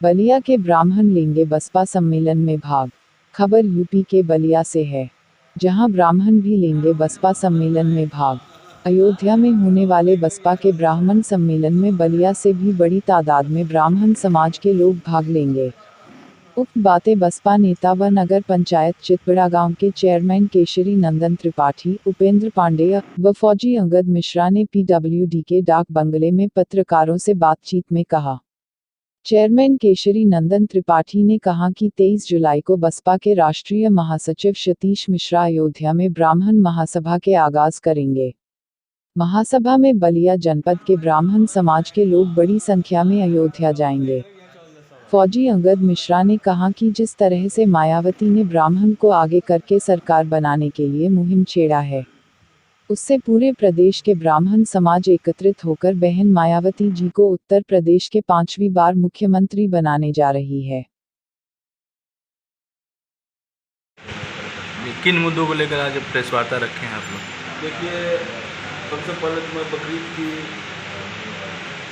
बलिया के ब्राह्मण लेंगे बसपा सम्मेलन में भाग। खबर यूपी के बलिया से है, जहां ब्राह्मण भी लेंगे बसपा सम्मेलन में भाग। अयोध्या में होने वाले बसपा के ब्राह्मण सम्मेलन में बलिया से भी बड़ी तादाद में ब्राह्मण समाज के लोग भाग लेंगे। उक्त बातें बसपा नेता व नगर पंचायत चितबड़ा गांव के चेयरमैन केशरी नंदन त्रिपाठी, उपेंद्र पांडेय व फौजी अंगद मिश्रा ने पीडब्ल्यूडी के डाक बंगले में पत्रकारों से बातचीत में कहा। चेयरमैन केशरी नंदन त्रिपाठी ने कहा कि 23 जुलाई को बसपा के राष्ट्रीय महासचिव सतीश मिश्रा अयोध्या में ब्राह्मण महासभा के आगाज करेंगे। महासभा में बलिया जनपद के ब्राह्मण समाज के लोग बड़ी संख्या में अयोध्या जाएंगे। फौजी अंगद मिश्रा ने कहा कि जिस तरह से मायावती ने ब्राह्मण को आगे करके सरकार बनाने के लिए मुहिम छेड़ा है, उससे पूरे प्रदेश के ब्राह्मण समाज एकत्रित होकर बहन मायावती जी को उत्तर प्रदेश के 5वीं बार मुख्यमंत्री बनाने जा रही है। किन मुद्दों को लेकर आज प्रेस वार्ता रखे हैं आप लोग? देखिए, सबसे पहले तो मैं बकरीद की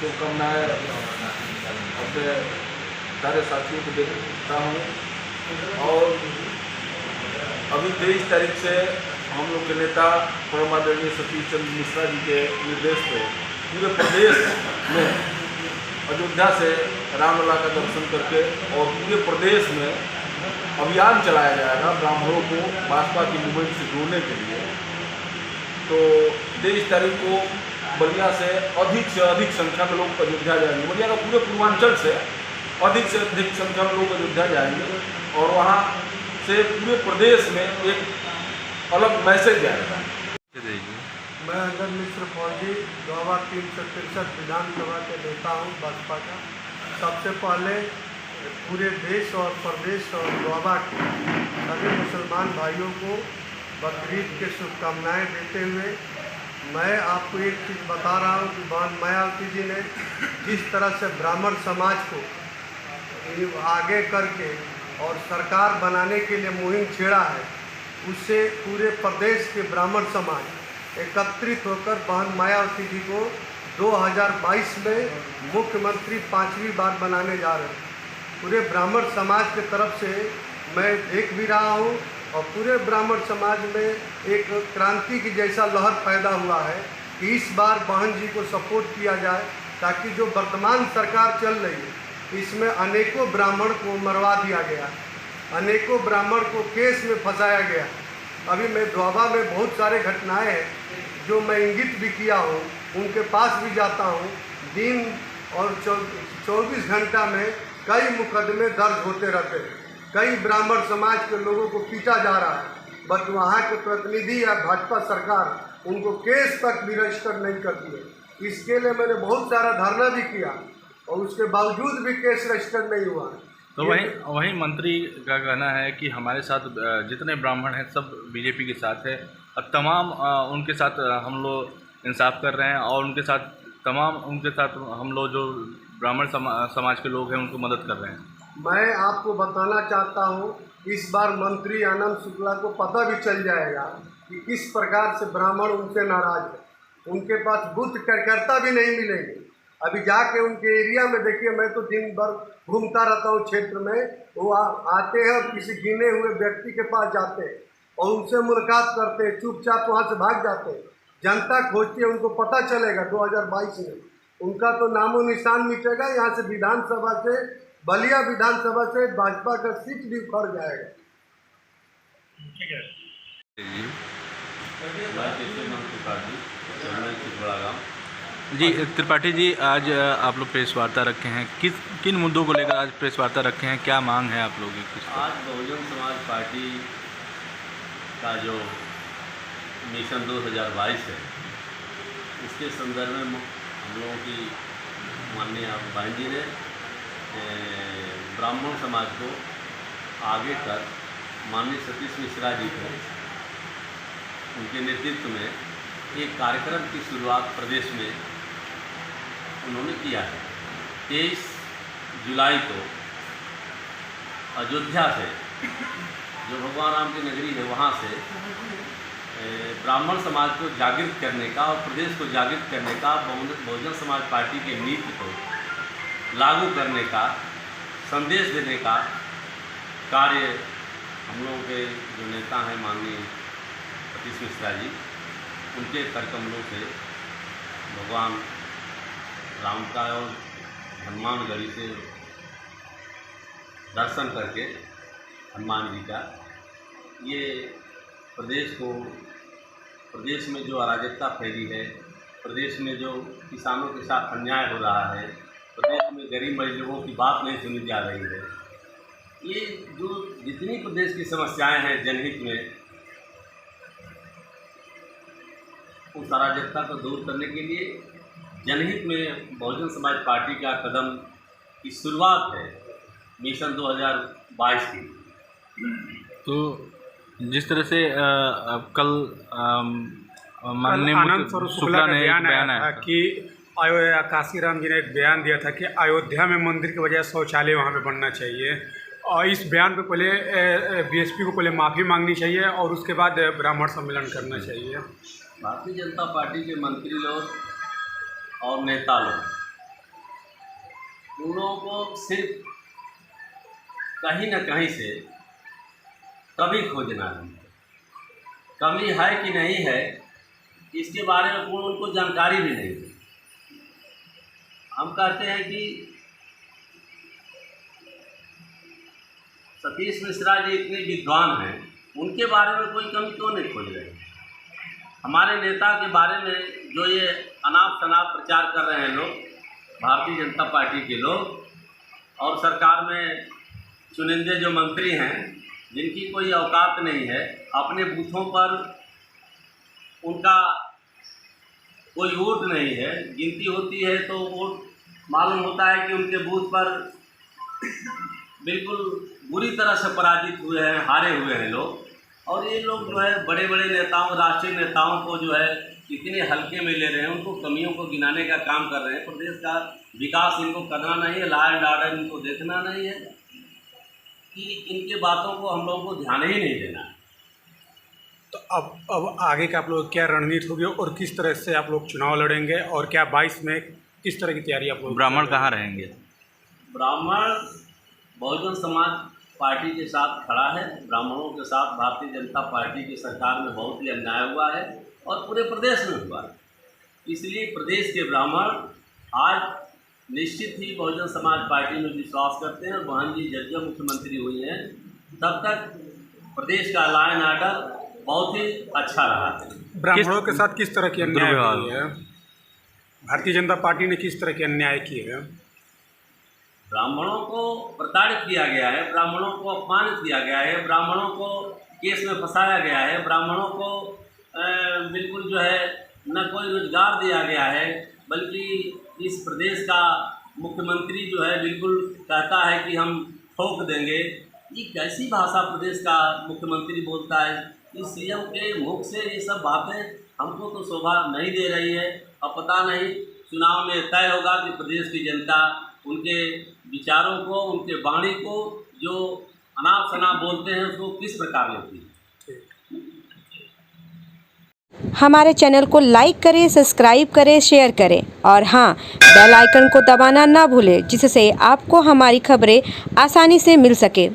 शुभकामनाएँ अपने सारे साथियों को देता हूँ। और अभी 23 तारीख से हम लोग के नेता परम आदरणीय सतीश चंद्र मिश्रा जी के निर्देश पे पूरे प्रदेश में अयोध्या से रामलला का दर्शन करके और पूरे प्रदेश में अभियान चलाया जाएगा ब्राह्मणों को भाजपा की मूवमेंट से जोड़ने के लिए। तो 23 तारीख को बलिया से अधिक संख्या में लोग अयोध्या जाएंगे। बलिया का पूरे पूर्वांचल से अधिक संख्या में लोग अयोध्या जाएंगे और वहाँ से पूरे प्रदेश में एक अलग मैसेज जाएगा। मैं अंगद मिश्र फौजी दोबा 363 विधानसभा के नेता हूँ बसपा का। सबसे पहले पूरे देश और प्रदेश और दोबा के सभी मुसलमान भाइयों को बकरीद के शुभकामनाएं देते हुए मैं आपको एक चीज़ बता रहा हूँ कि बहन मायावती जी ने जिस तरह से ब्राह्मण समाज को आगे करके और सरकार बनाने के लिए मुहिम छेड़ा है, उससे पूरे प्रदेश के ब्राह्मण समाज एकत्रित होकर बहन मायावती जी को 2022 में मुख्यमंत्री 5वीं बार बनाने जा रहे हैं। पूरे ब्राह्मण समाज की तरफ से मैं देख भी रहा हूँ और पूरे ब्राह्मण समाज में एक क्रांति की जैसा लहर पैदा हुआ है कि इस बार बहन जी को सपोर्ट किया जाए, ताकि जो वर्तमान सरकार चल रही है इसमें अनेकों ब्राह्मण को मरवा दिया गया, अनेकों ब्राह्मण को केस में फंसाया गया। अभी मैं द्वाबा में बहुत सारे घटनाएं हैं जो मैं इंगित भी किया हूँ, उनके पास भी जाता हूँ। दिन और 24 घंटा में कई मुकदमे दर्ज होते रहते हैं, कई ब्राह्मण समाज के लोगों को पीटा जा रहा है, बट वहाँ के प्रतिनिधि या भाजपा सरकार उनको केस तक भी रजिस्टर नहीं करती है। इसके लिए मैंने बहुत सारा धरना भी किया और उसके बावजूद भी केस रजिस्टर नहीं हुआ। तो वहीं मंत्री का कहना है कि हमारे साथ जितने ब्राह्मण हैं सब बीजेपी के साथ है और तमाम उनके साथ हम लोग इंसाफ कर रहे हैं और उनके साथ हम लोग जो ब्राह्मण समाज के लोग हैं उनको मदद कर रहे हैं। मैं आपको बताना चाहता हूँ, इस बार मंत्री आनंद शुक्ला को पता भी चल जाएगा कि किस प्रकार से ब्राह्मण उनसे नाराज है। उनके पास बूथ कार्यकर्ता भी नहीं मिलेंगे। अभी जाके उनके एरिया में देखिए, मैं तो दिन भर घूमता रहता हूँ क्षेत्र में, वो आते हैं और किसी गिने हुए व्यक्ति के पास जाते हैं और उनसे मुलाकात करते हैं, चुपचाप वहाँ से भाग जाते हैं। जनता खोजती है, उनको पता चलेगा 2022 में उनका तो नामो निशान मिटेगा। यहाँ से विधानसभा से, बलिया विधानसभा से भाजपा का सीट भी उखड़ जाएगा। जी त्रिपाठी जी, आज आप लोग प्रेस वार्ता रखे हैं, किन मुद्दों को लेकर आज प्रेस वार्ता रखे हैं, क्या मांग है आप लोगों की? आज बहुजन समाज पार्टी का जो मिशन 2022 है, इसके संदर्भ में हम लोगों की माननीय बहन जी ने ब्राह्मण समाज को आगे कर माननीय सतीश मिश्रा जी को उनके नेतृत्व में एक कार्यक्रम की शुरुआत प्रदेश में उन्होंने किया है। 23 जुलाई को अयोध्या से, जो भगवान राम की नगरी है, वहाँ से ब्राह्मण समाज को जागृत करने का और प्रदेश को जागृत करने का, बहुजन समाज पार्टी के नीति को लागू करने का संदेश देने का कार्य हम लोगों के जो नेता हैं माननीय सतीश मिश्रा जी, उनके करकमलों से भगवान राम का और हनुमानगढ़ी से दर्शन करके हनुमान जी का ये प्रदेश में जो अराजकता फैली है, प्रदेश में जो किसानों के साथ अन्याय हो रहा है, प्रदेश में गरीब मजदूरों की बात नहीं सुनी जा रही है, ये जो जितनी प्रदेश की समस्याएं हैं जनहित में, उस अराजकता को दूर करने के लिए जनहित में बहुजन समाज पार्टी का कदम की शुरुआत है मिशन 2022 की। तो जिस तरह से कल माननीय आनंद स्वरूप शुक्ला ने एक बयान आया था कि काशीराम जी ने एक बयान दिया था कि अयोध्या में मंदिर के बजाय शौचालय वहाँ पे बनना चाहिए, और इस बयान पे पहले बीएसपी को पहले माफ़ी मांगनी चाहिए और उसके बाद ब्राह्मण सम्मेलन करना चाहिए। भारतीय जनता पार्टी के मंत्री लोग और नेता लोग, उन लोगों को सिर्फ कहीं न कहीं से कभी खोजना है, कमी है कि नहीं है इसके बारे में उनको जानकारी भी नहीं है। हम कहते हैं कि सतीश मिश्रा जी इतने विद्वान हैं, उनके बारे में कोई कमी क्यों नहीं खोज रहे? हमारे नेता के बारे में जो ये अनाप शनाप प्रचार कर रहे हैं लोग, भारतीय जनता पार्टी के लोग और सरकार में चुनिंदे जो मंत्री हैं जिनकी कोई औकात नहीं है, अपने बूथों पर उनका कोई वोट नहीं है, गिनती होती है तो वोट मालूम होता है कि उनके बूथ पर बिल्कुल बुरी तरह से पराजित हुए हैं, हारे हुए हैं लोग। और ये लोग जो है बड़े बड़े नेताओं, राष्ट्रीय नेताओं को जो है इतने हल्के में ले रहे हैं, उनको कमियों को गिनाने का काम कर रहे हैं। प्रदेश का विकास इनको करना नहीं है, लॉ एंड ऑर्डर इनको देखना नहीं है, कि इनके बातों को हम लोगों को ध्यान ही नहीं देना है। तो अब आगे का आप लोग क्या रणनीति होगी और किस तरह से आप लोग चुनाव लड़ेंगे, और क्या 22 में किस तरह की तैयारी आप लोग? ब्राह्मण कहाँ रहेंगे? ब्राह्मण बहुजन समाज पार्टी के साथ खड़ा है। ब्राह्मणों के साथ भारतीय जनता पार्टी की सरकार में बहुत ही अन्याय हुआ है और पूरे प्रदेश में हुआ है। इसलिए प्रदेश के ब्राह्मण आज निश्चित ही बहुजन समाज पार्टी में विश्वास करते हैं। और बहन जी जब जब मुख्यमंत्री हुई हैं तब तक प्रदेश का लॉ एंड ऑर्डर बहुत ही अच्छा रहा है। ब्राह्मणों के साथ किस तरह की अन्याय हुई है? भारतीय जनता पार्टी ने किस तरह के अन्याय किए हैं? ब्राह्मणों को प्रताड़ित किया गया है, ब्राह्मणों को अपमानित किया गया है, ब्राह्मणों को केस में फंसाया गया है, ब्राह्मणों को बिल्कुल जो है न कोई रोजगार दिया गया है, बल्कि इस प्रदेश का मुख्यमंत्री जो है बिल्कुल कहता है कि हम ठोक देंगे। ये कैसी भाषा प्रदेश का मुख्यमंत्री बोलता है? इस सीएम के मुख से ये सब बातें हमको तो शोभा नहीं दे रही है। अब पता नहीं चुनाव में तय होगा कि प्रदेश की जनता उनके विचारों को, उनके वाणी को जो अनाप शनाप बोलते हैं उसको किस प्रकार लेती है। हमारे चैनल को लाइक करें, सब्सक्राइब करें, शेयर करें और हाँ, बेल आइकन को दबाना ना भूलें, जिससे आपको हमारी खबरें आसानी से मिल सके।